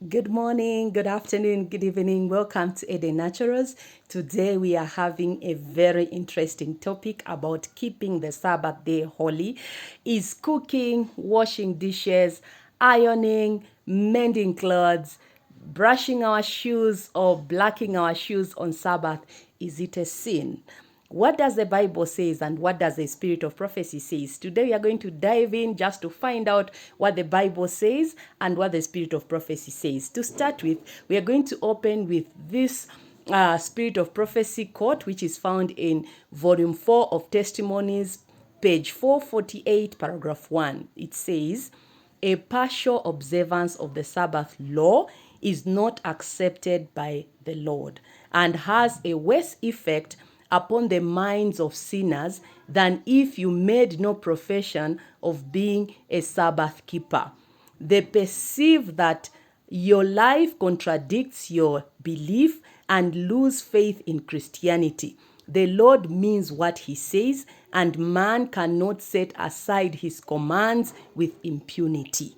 Good morning, good afternoon, good evening. Welcome to A Day Naturals. Today we are having a very interesting topic about keeping the Sabbath day holy. Is cooking, washing dishes, ironing, mending clothes, brushing our shoes or blacking our shoes on Sabbath, is it a sin? What does the Bible says and what does the spirit of prophecy says? Today we are going to dive in just to find out what the Bible says and what the spirit of prophecy says. To start with, we are going to open with this spirit of prophecy quote, which is found in volume 4 of Testimonies, page 448, paragraph 1. It says, a partial observance of the Sabbath law is not accepted by the Lord and has a worse effect upon the minds of sinners than if you made no profession of being a Sabbath keeper. They perceive that your life contradicts your belief and lose faith in Christianity. The Lord means what he says, and man cannot set aside his commands with impunity.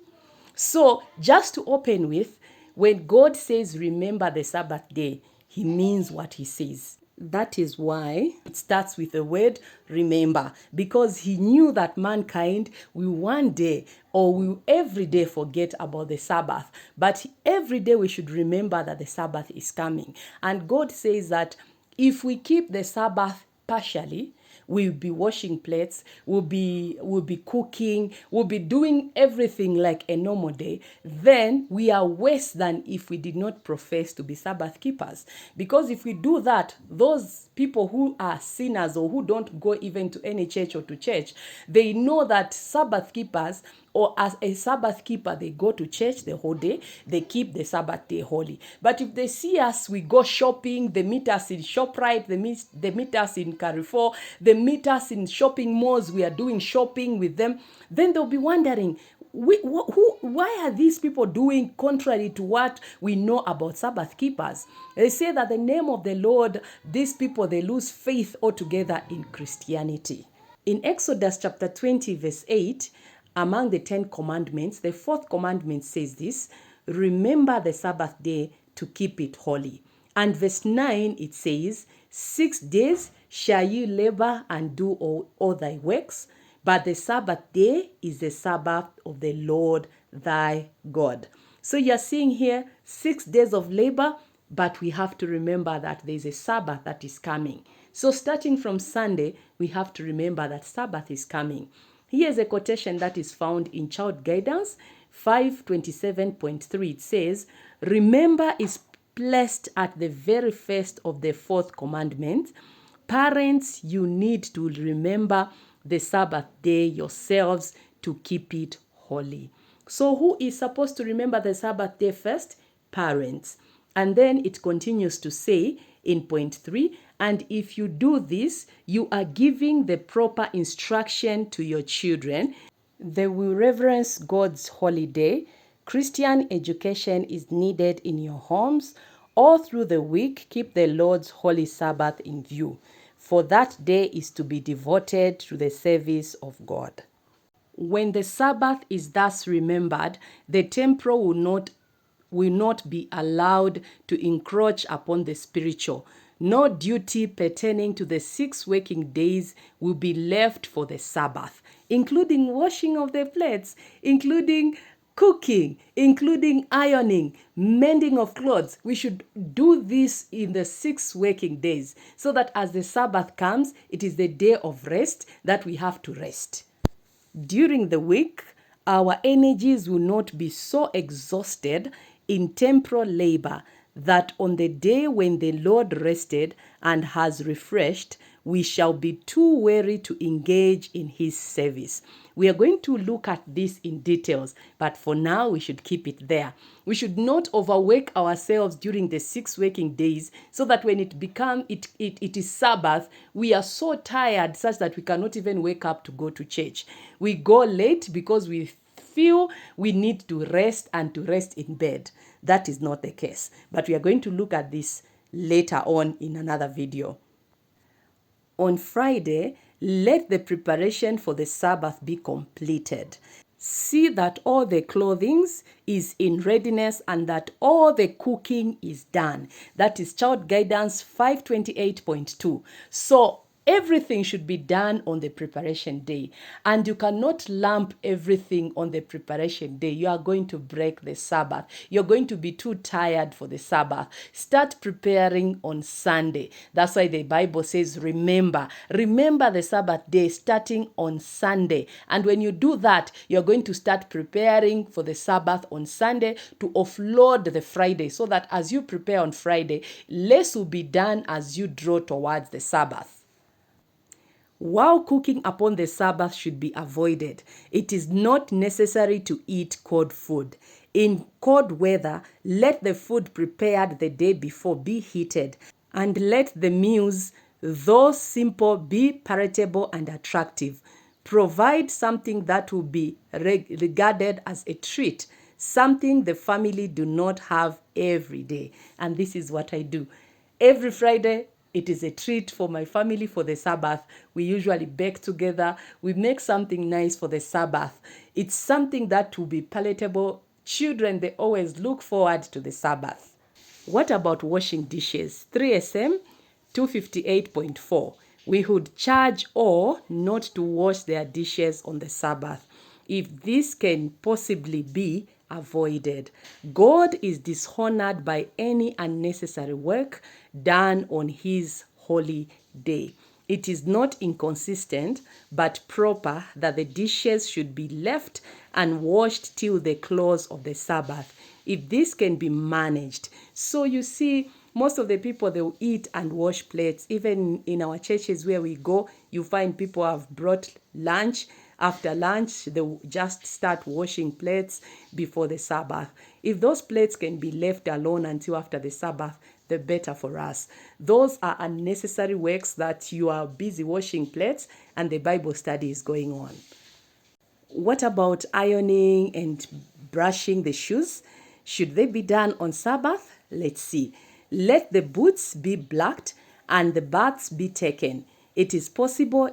So, just to open with, when God says, remember the Sabbath day, he means what he says. That is why it starts with the word remember, because he knew that mankind will one day or will every day forget about the Sabbath. But every day we should remember that the Sabbath is coming. And God says that if we keep the Sabbath partially, we'll be washing plates, we'll be cooking, we'll be doing everything like a normal day, then we are worse than if we did not profess to be Sabbath keepers. Because if we do that, those people who are sinners or who don't go even to any church or to church, they know that Sabbath keepers, or as a Sabbath keeper, they go to church the whole day, they keep the Sabbath day holy. But if they see us, we go shopping, they meet us in ShopRite, they meet us in Carrefour, they meet us in shopping malls, we are doing shopping with them, then they'll be wondering, why are these people doing contrary to what we know about Sabbath keepers? They say that the name of the Lord, these people, they lose faith altogether in Christianity. In Exodus chapter 20, verse 8, among the 10 commandments, the fourth commandment says this: remember the Sabbath day to keep it holy. And verse 9, it says, 6 days shall you labor and do all thy works, but the Sabbath day is the Sabbath of the Lord thy God. So you're seeing here 6 days of labor, but we have to remember that there's a Sabbath that is coming. So starting from Sunday, we have to remember that Sabbath is coming. Here's a quotation that is found in Child Guidance 527.3. It says, remember is placed at the very first of the fourth commandment. Parents, you need to remember the Sabbath day yourselves to keep it holy. So who is supposed to remember the Sabbath day first? Parents. And then it continues to say in point 3, and if you do this, you are giving the proper instruction to your children. They will reverence God's holy day. Christian education is needed in your homes. All through the week, keep the Lord's holy Sabbath in view, for that day is to be devoted to the service of God. When the Sabbath is thus remembered, the temporal will not be allowed to encroach upon the spiritual. No duty pertaining to the 6 working days will be left for the Sabbath, including washing of the plates, including cooking, including ironing, mending of clothes. We should do this in the 6 working days so that as the Sabbath comes, it is the day of rest that we have to rest. During the week, our energies will not be so exhausted in temporal labor that on the day when the Lord rested and has refreshed, we shall be too weary to engage in his service. We are going to look at this in details, but for now we should keep it there. We should not overwork ourselves during the 6 working days so that when it is Sabbath, we are so tired such that we cannot even wake up to go to church. We go late because we feel we need to rest and to rest in bed. That is not the case, but we are going to look at this later on in another video. On Friday, let the preparation for the Sabbath be completed. See that all the clothing is in readiness and that all the cooking is done. That is Child Guidance 528.2. So everything should be done on the preparation day. And you cannot lump everything on the preparation day. You are going to break the Sabbath. You're going to be too tired for the Sabbath. Start preparing on Sunday. That's why the Bible says, remember the Sabbath day starting on Sunday. And when you do that, you're going to start preparing for the Sabbath on Sunday to offload the Friday, so that as you prepare on Friday, less will be done as you draw towards the Sabbath. While cooking upon the Sabbath should be avoided, it is not necessary to eat cold food. In cold weather, let the food prepared the day before be heated, and let the meals, though simple, be palatable and attractive. Provide something that will be regarded as a treat, something the family do not have every day. And this is what I do. Every Friday, it is a treat for my family for the Sabbath. We usually bake together. We make something nice for the Sabbath. It's something that will be palatable. Children, they always look forward to the Sabbath. What about washing dishes? 3SM 258.4. We would charge all not to wash their dishes on the Sabbath, if this can possibly be avoided. God is dishonored by any unnecessary work done on his holy day. It is not inconsistent, but proper that the dishes should be left and washed till the close of the Sabbath, if this can be managed. So you see, most of the people, they will eat and wash plates. Even in our churches where we go, you find people have brought lunch. After lunch, they will just start washing plates before the Sabbath. If those plates can be left alone until after the Sabbath, the better for us. Those are unnecessary works that you are busy washing plates and the Bible study is going on. What about ironing and brushing the shoes? Should they be done on Sabbath? Let's see. Let the boots be blacked and the baths be taken. It is possible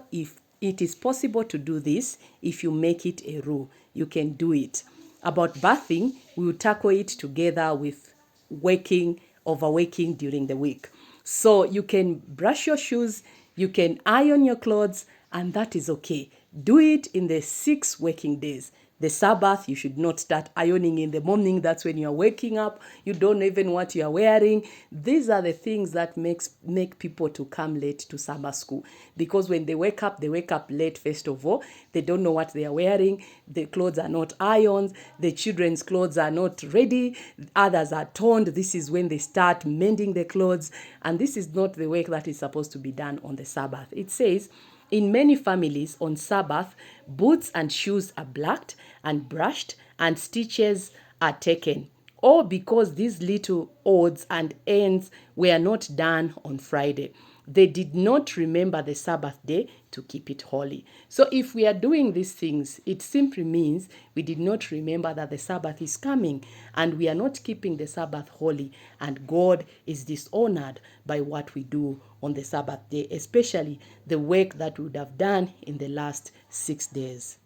to do this if you make it a rule. You can do it. About bathing, we will tackle it together with overworking during the week. So you can brush your shoes, you can iron your clothes, and that is okay. Do it in the 6 working days. The Sabbath, you should not start ironing in the morning. That's when you're waking up. You don't even know what you're wearing. These are the things that make people to come late to summer school. Because when they wake up late, first of all. They don't know what they are wearing. The clothes are not ironed. The children's clothes are not ready. Others are torn. This is when they start mending the clothes. And this is not the work that is supposed to be done on the Sabbath. It says, in many families on Sabbath, boots and shoes are blacked and brushed and stitches are taken, all because these little odds and ends were not done on Friday. They did not remember the Sabbath day to keep it holy. So if we are doing these things, it simply means we did not remember that the Sabbath is coming and we are not keeping the Sabbath holy, and God is dishonored by what we do on the Sabbath day, especially the work that we would have done in the last 6 days.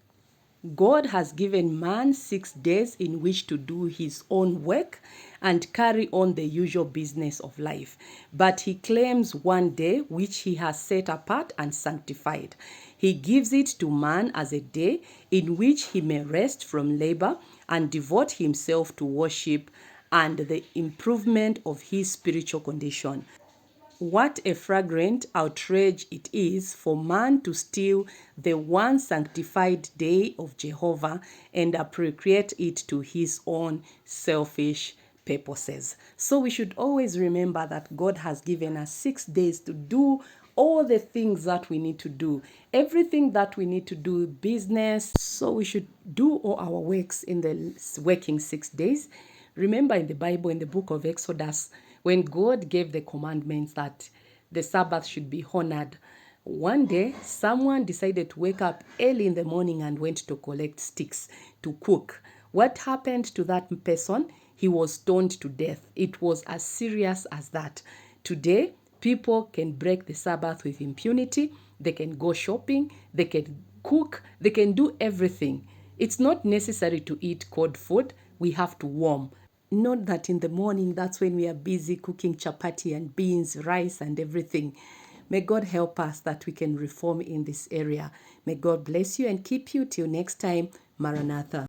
God has given man 6 days in which to do his own work and carry on the usual business of life. But he claims one day which he has set apart and sanctified. He gives it to man as a day in which he may rest from labor and devote himself to worship and the improvement of his spiritual condition. What a flagrant outrage it is for man to steal the one sanctified day of Jehovah and appropriate it to his own selfish purposes. So we should always remember that God has given us 6 days to do all the things that we need to do, everything that we need to do, business. So we should do all our works in the working 6 days. Remember in the Bible, in the book of Exodus, when God gave the commandments that the Sabbath should be honored, one day someone decided to wake up early in the morning and went to collect sticks to cook. What happened to that person? He was stoned to death. It was as serious as that. Today, people can break the Sabbath with impunity. They can go shopping. They can cook. They can do everything. It's not necessary to eat cold food. We have to warm. Not that in the morning, that's when we are busy cooking chapati and beans, rice, and everything. May God help us that we can reform in this area. May God bless you and keep you till next time. Maranatha.